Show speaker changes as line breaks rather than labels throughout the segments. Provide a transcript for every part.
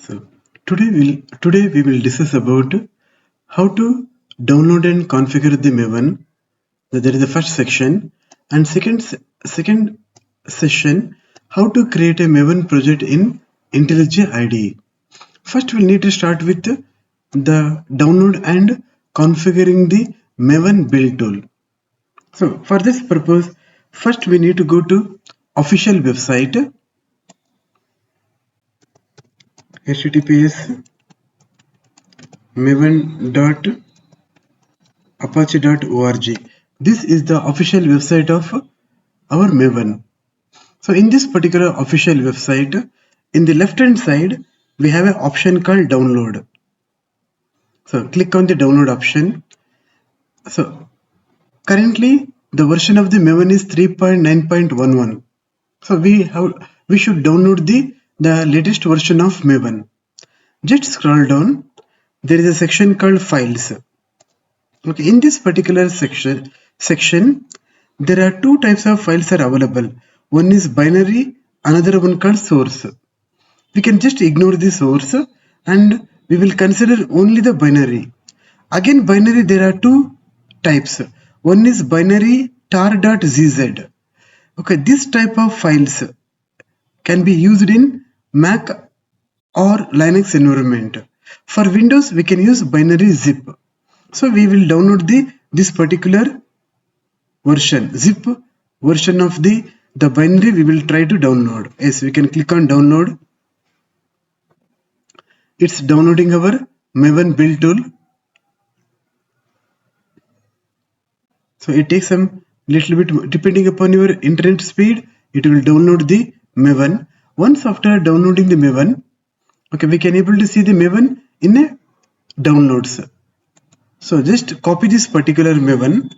So today we will discuss about how to download and configure the Maven. That is the first section, and second session, how to create a Maven project in IntelliJ IDE. First, we'll need to start with the download and configuring the Maven build tool. So for this purpose, first we need to go to official website https maven.apache.org. This is the official website of our Maven. So in this particular official website, in the left hand side, we have an option called download. So click on the download option. So currently the version of the Maven is 3.9.11. So we should download the latest version of Maven. Just scroll down. There is a section called files. Okay, in this particular section, there are two types of files are available. One is binary, another one called source. We can just ignore the source and we will consider only the binary. Again, binary, there are two types. One is binary tar.zz. Okay, this type of files can be used in Mac or Linux environment. For Windows, we can use binary zip. So we will download this particular version, zip version of the binary we will try to download. Yes, we can click on download. It's downloading our Maven build tool. So it takes some little bit, depending upon your internet speed, it will download the Maven. Once after downloading the Maven, okay, we can able to see the Maven in a downloads. So just copy this particular Maven,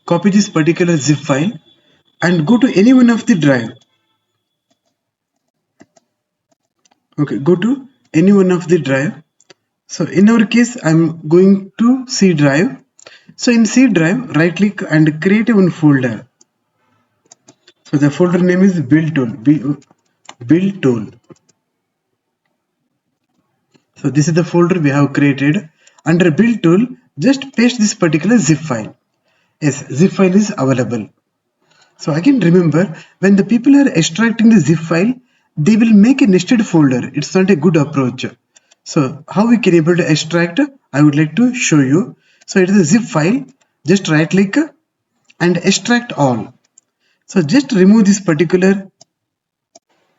copy this particular zip file and go to any one of the drive. Okay, go to any one of the drive. So in our case, I'm going to C drive. So in C drive, right click and create one folder. So the folder name is build tool, build tool. So this is the folder we have created. Under build tool, just paste this particular zip file. Yes, zip file is available. So again, remember, when the people are extracting the zip file, they will make a nested folder. It's not a good approach. So how we can able to extract, I would like to show you. So it is a zip file. Just right click and extract all. So just remove this particular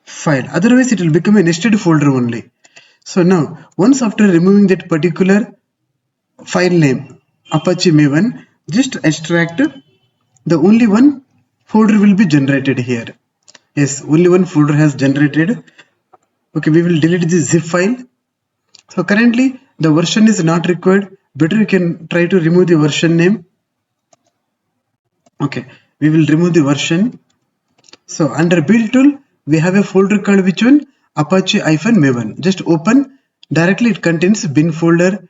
file. Otherwise, it will become a nested folder only. So now, once after removing that particular file name, Apache Maven, just extract. The only one folder will be generated here. Yes, only one folder has generated. Okay, we will delete this zip file. So currently the version is not required. Better you can try to remove the version name. Okay, we will remove the version. So under build tool, we have a folder called which one? Apache-Maven. Just open. Directly it contains bin folder.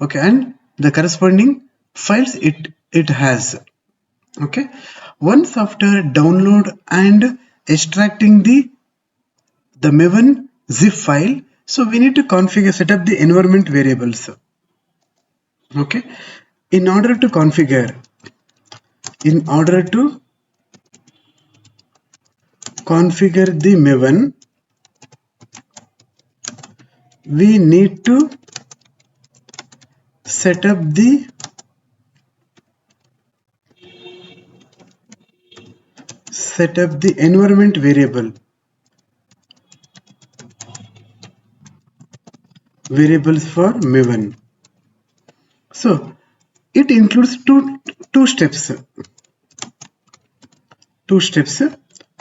Okay, and the corresponding files it has. Okay, once after download and extracting the Maven zip file, so we need to set up the environment variables. Okay, in order to configure the Maven, we need to set up the environment variables for Maven. So it includes two steps.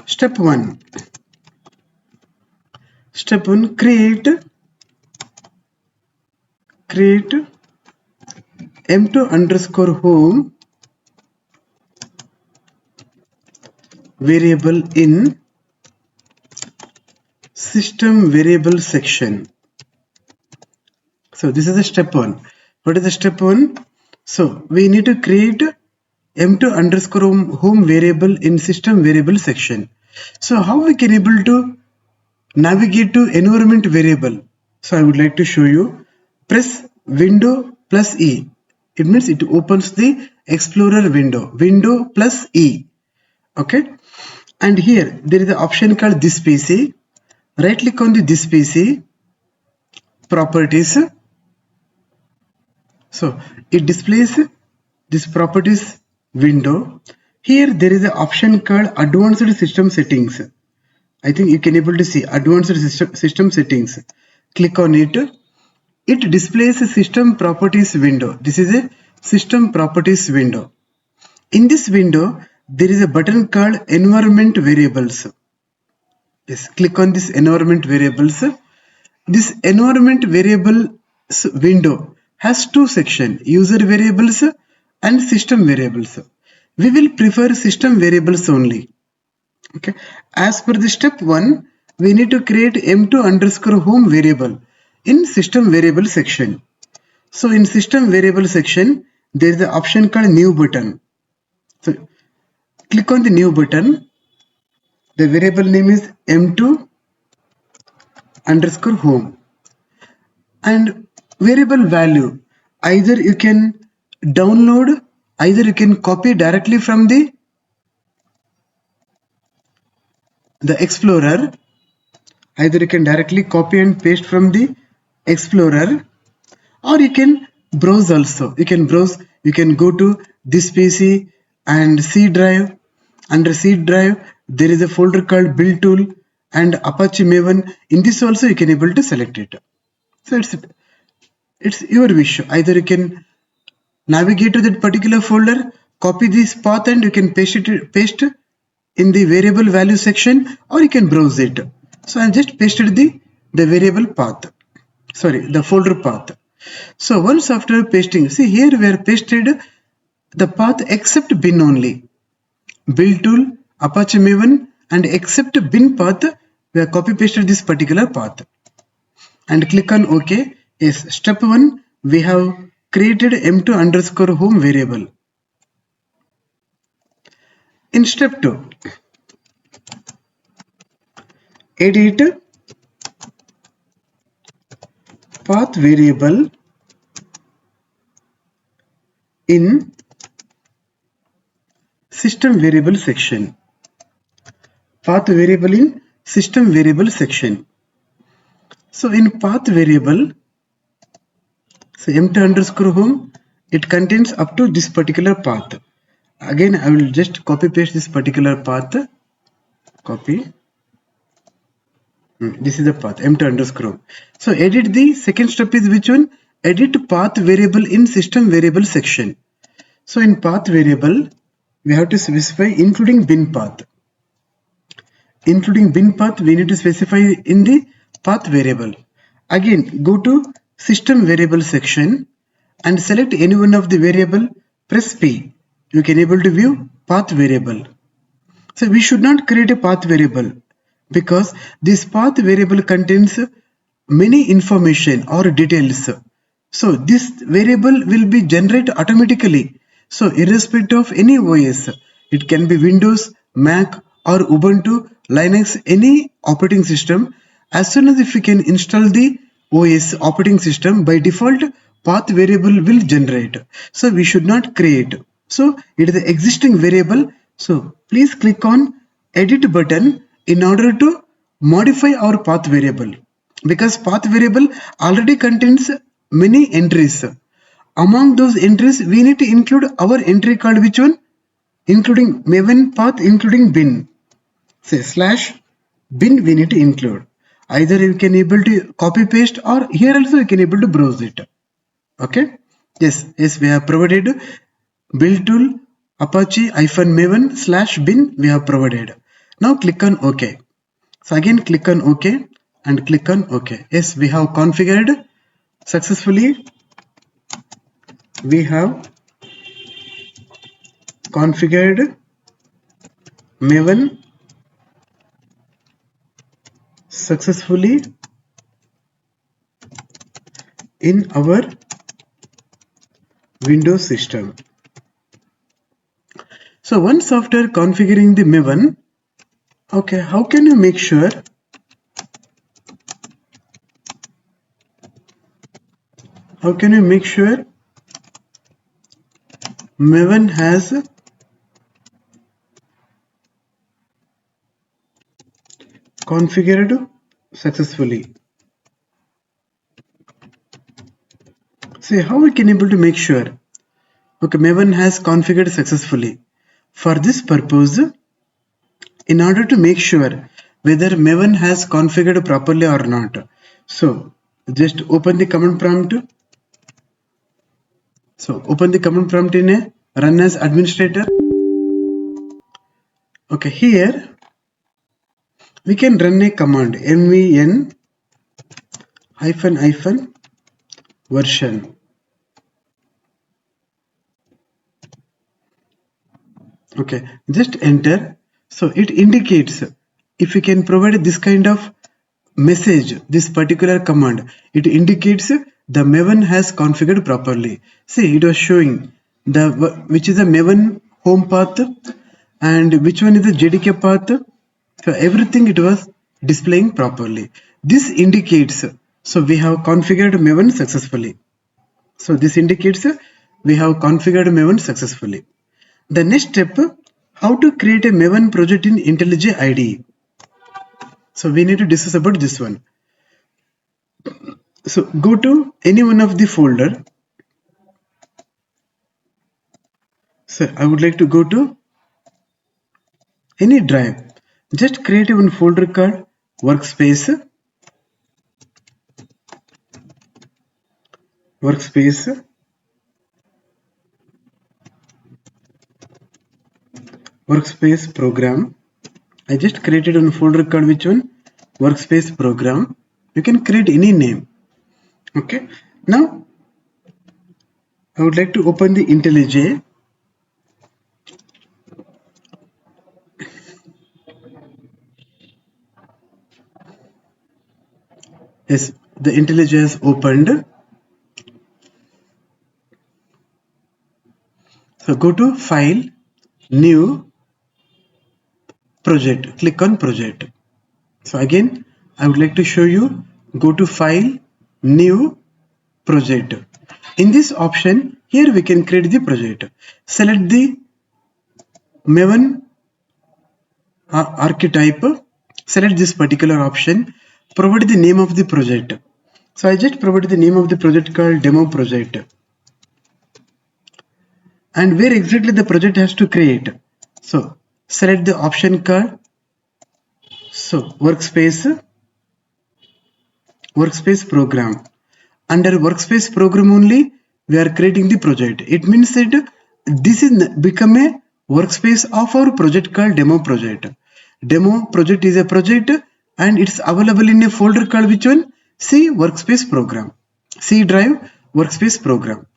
Step one, create m2_home variable in system variable section. So this is the step one. What is the step one? So we need to create m2_home variable in system variable section. So how we can able to navigate to environment variable. So I would like to show you. Press window plus E. It means it opens the Explorer window. Window plus E. Okay. And here there is an option called this PC. Right click on the this PC properties. So it displays this properties window. Here there is an option called advanced system settings. I think you can able to see advanced system settings. Click on it. It displays a system properties window. This is a system properties window. In this window, there is a button called environment variables. Yes, click on this environment variables. This environment variables window has two sections, user variables and system variables. We will prefer system variables only. Okay. As per the step 1, we need to create m2 underscore home variable in system variable section. So in system variable section, there is the option called new button. So click on the new button. The variable name is m2 underscore home. And variable value, either you can download, either you can copy directly from the Explorer, either you can directly copy and paste from the Explorer, or you can browse also. You can browse, you can go to this PC and C drive. Under C drive, there is a folder called build tool and Apache Maven. In this also you can able to select it. So it's your wish. Either you can navigate to that particular folder, copy this path and you can paste in the variable value section, or you can browse it. So I just pasted the variable path, sorry, the folder path. So once after pasting, see here we are pasted the path except bin only. Build tool, Apache Maven and except bin path, we have copy pasted this particular path. And click on OK. Yes, step 1, we have created m2 underscore home variable. In step 2, edit path variable in system variable section. Path variable in system variable section. So in path variable, so m2 underscore home, it contains up to this particular path. Again, I will just copy paste this particular path. Copy. This is the path m2 underscore. So edit, the second step is which one? Edit path variable in system variable section. So in path variable, we have to specify including bin path. Including bin path, we need to specify in the path variable. Again, go to system variable section and select any one of the variable. Press P. You can able to view path variable. So we should not create a path variable, because this path variable contains many information or details. So this variable will be generated automatically. So irrespective of any OS, it can be Windows, Mac or Ubuntu, Linux, any operating system. As soon as if we can install the OS operating system, by default path variable will generate. So we should not create. So it is the existing variable. So please click on edit button in order to modify our path variable, because path variable already contains many entries. Among those entries, we need to include our entry called which one? Including Maven path, including bin. Say slash bin we need to include. Either you can able to copy paste, or here also you can able to browse it. Okay. Yes, we have provided build tool Apache -maven /bin we have provided. Now click on OK. So again click on OK and click on OK. Yes, we have configured successfully. We have configured Maven successfully in our Windows system. So once after configuring the Maven, okay, how can you make sure How can you make sure Maven has configured successfully? See how we can able to make sure. Okay, Maven has configured successfully. For this purpose, in order to make sure whether Maven has configured properly or not, so just open the command prompt. So open the command prompt in a run as administrator. Okay, here we can run a command mvn hyphen version. Okay, just enter. So it indicates if we can provide this kind of message, this particular command, it indicates the Maven has configured properly. See, it was showing the which is a Maven home path and which one is the JDK path. So everything it was displaying properly. This indicates so we have configured Maven successfully. So this indicates we have configured Maven successfully. The next step, how to create a Maven project in IntelliJ IDE. So we need to discuss about this one. So go to any one of the folder. So I would like to go to any drive. Just create one folder called workspace, workspace, workspace program. I just created one folder called which one? Workspace program. You can create any name. Okay. Now I would like to open the IntelliJ. Yes, the IntelliJ has opened. So go to File, New, Project. Click on Project. So again, I would like to show you. Go to File, New, Project. In this option, here we can create the project. Select the Maven archetype. Select this particular option. Provide the name of the project. So I just provided the name of the project called Demo Project. And where exactly the project has to create. So select the option called workspace program. Under workspace program only we are creating the project. It means that this is become a workspace of our project called demo project. Demo project is a project and it's available in a folder called which one? C workspace program. C drive workspace program.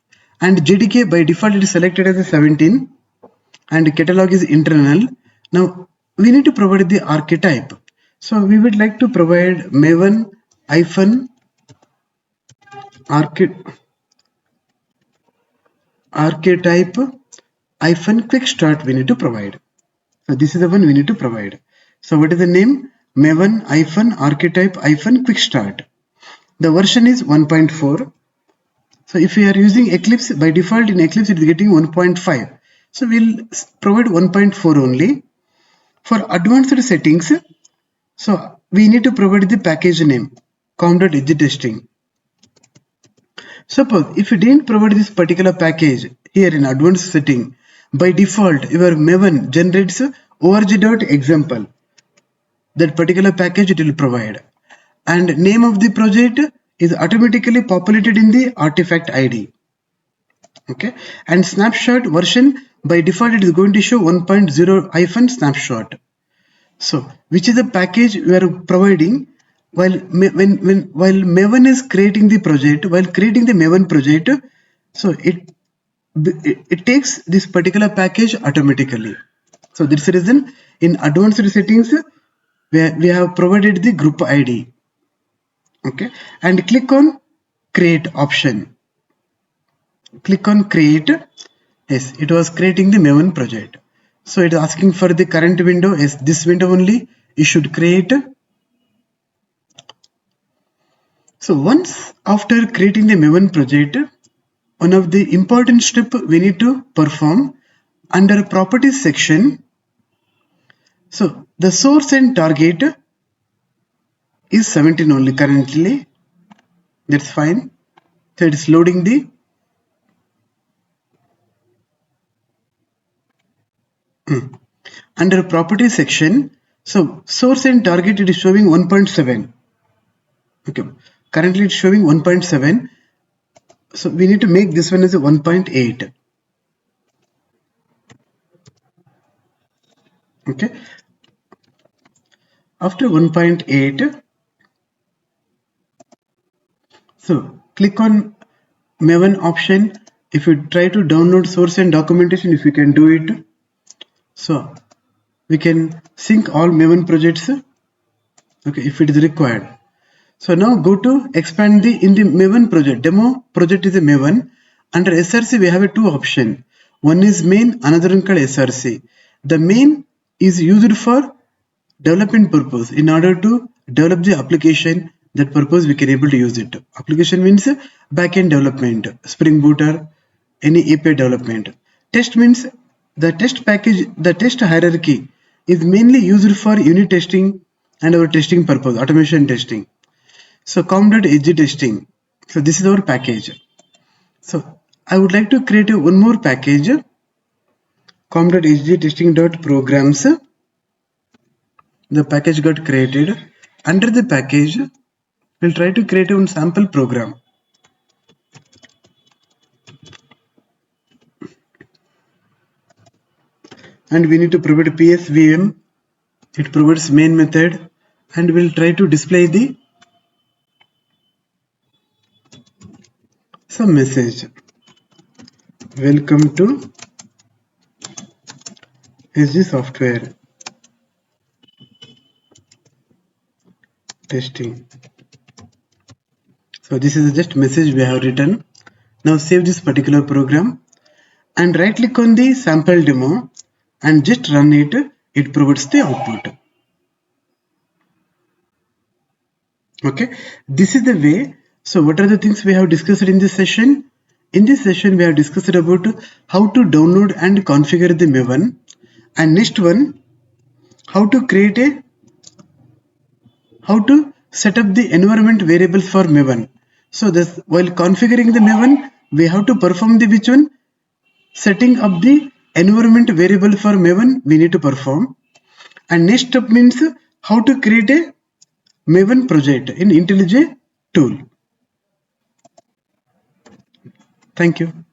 And JDK by default it is selected as a 17 and catalog is internal. Now we need to provide the archetype. So we would like to provide Maven hyphen archetype hyphen quick start we need to provide. So this is the one we need to provide. So what is the name? Maven hyphen archetype hyphen quick start. The version is 1.4. So if we are using Eclipse, by default in Eclipse it is getting 1.5. So we'll provide 1.4 only. For advanced settings, so we need to provide the package name com.edge testing. Suppose if you didn't provide this particular package here in advanced setting, by default your Maven generates org.example. That particular package it will provide. And name of the project is automatically populated in the artifact ID. Okay. And snapshot version by default it is going to show 1.0 hyphen snapshot. So which is the package we are providing while Maven is creating the project, while creating the Maven project, so it takes this particular package automatically. So this is the reason in advanced settings we have provided the group ID. Okay, and click on create option. Click on create. Yes, it was creating the Maven project. So it is asking for the current window. Yes, this window only you should create. So once after creating the Maven project, one of the important step we need to perform under properties section. So the source and target is 17 only currently. That's fine. So it's loading the under property section. So source and target it is showing 1.7. Okay, currently it's showing 1.7. So we need to make this one as a 1.8. Okay, after 1.8, so click on Maven option. If you try to download source and documentation, if you can do it, so we can sync all Maven projects. Okay, if it is required. So now go to expand in the Maven project. Demo project is a Maven. Under SRC we have a two option. One is main, another one called SRC. The main is used for development purpose. In order to develop the application, that purpose we can able to use it. Application means backend development, Spring Boot or any API development. Test means the test package, the test hierarchy is mainly used for unit testing and our testing purpose, automation testing. So com.hg testing. So this is our package. So I would like to create one more package, com.hg testing.programs. The package got created. Under the package, we'll try to create one sample program. And we need to provide PSVM. It provides main method, and we'll try to display the some message. Welcome to SG software testing. So this is just message we have written. Now save this particular program and right click on the sample demo and just run it. It provides the output. Okay, this is the way. So what are the things we have discussed in this session? In this session we have discussed about how to download and configure the Maven, and next one how to set up the environment variables for Maven. So this while configuring the Maven we have to perform the which one? Setting up the environment variable for Maven we need to perform, and next step means how to create a Maven project in IntelliJ tool. Thank you.